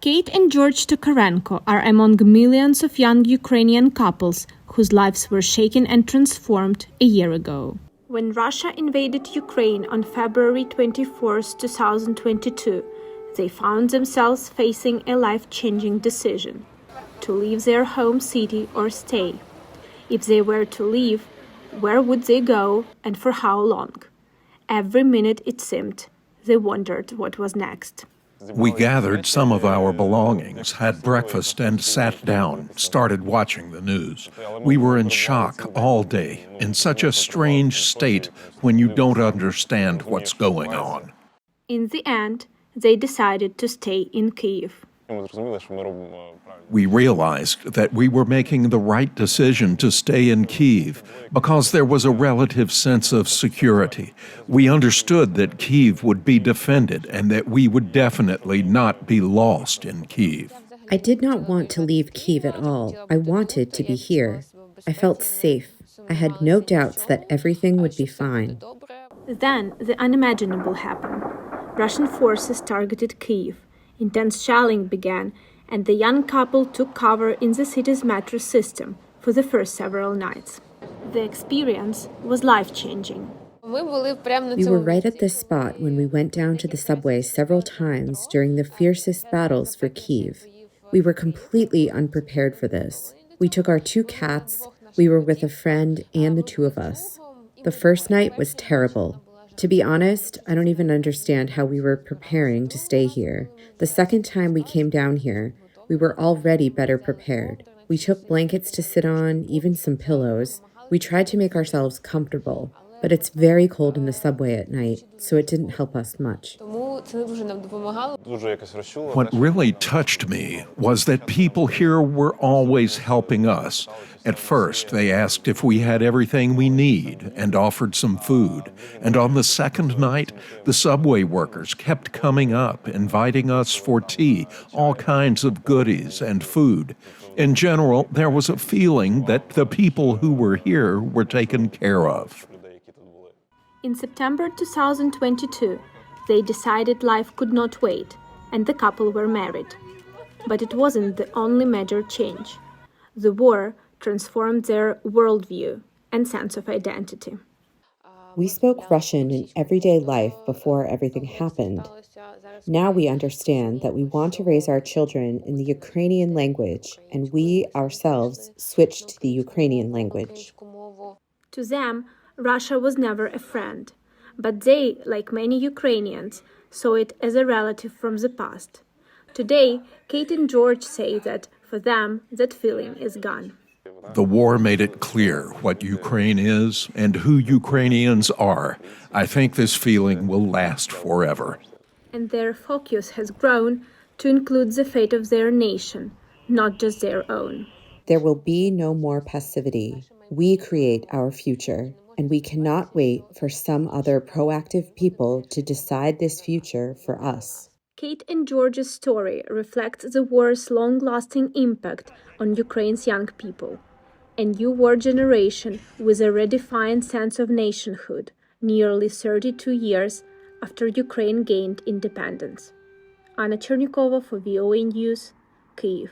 Kate and George Tokarenko are among millions of young Ukrainian couples whose lives were shaken and transformed a year ago. When Russia invaded Ukraine on February 24, 2022, they found themselves facing a life-changing decision: to leave their home city or stay. If they were to leave, where would they go and for how long? Every minute, it seemed, they wondered what was next. We gathered some of our belongings, had breakfast, and sat down, started watching the news. We were in shock all day, in such a strange state when you don't understand what's going on. In the end, they decided to stay in Kyiv. We realized that we were making the right decision to stay in Kyiv because there was a relative sense of security. We understood that Kyiv would be defended and that we would definitely not be lost in Kyiv. I did not want to leave Kyiv at all. I wanted to be here. I felt safe. I had no doubts that everything would be fine. Then the unimaginable happened. Russian forces targeted Kyiv. Intense shelling began, and the young couple took cover in the city's metro system for the first several nights. The experience was life-changing. We were right at this spot when we went down to the subway several times during the fiercest battles for Kyiv. We were completely unprepared for this. We took our 2 cats, we were with a friend and the 2 of us. The first night was terrible. To be honest, I don't even understand how we were preparing to stay here. The second time we came down here, we were already better prepared. We took blankets to sit on, even some pillows. We tried to make ourselves comfortable, but it's very cold in the subway at night, so it didn't help us much. What really touched me was that people here were always helping us. At first, they asked if we had everything we need and offered some food. And on the second night, the subway workers kept coming up, inviting us for tea, all kinds of goodies and food. In general, there was a feeling that the people who were here were taken care of. In September 2022, they decided life could not wait, and the couple were married. But it wasn't the only major change. The war transformed their worldview and sense of identity. We spoke Russian in everyday life before everything happened. Now we understand that we want to raise our children in the Ukrainian language, and we ourselves switched to the Ukrainian language. To them, Russia was never a friend, but they, like many Ukrainians, saw it as a relative from the past. Today, Kate and George say that, for them, that feeling is gone. The war made it clear what Ukraine is and who Ukrainians are. I think this feeling will last forever. And their focus has grown to include the fate of their nation, not just their own. There will be no more passivity. We create our future, and we cannot wait for some other proactive people to decide this future for us. Kate and George's story reflects the war's long-lasting impact on Ukraine's young people. A new war generation with a redefined sense of nationhood, nearly 32 years after Ukraine gained independence. Anna Chernikova for VOA News, Kyiv.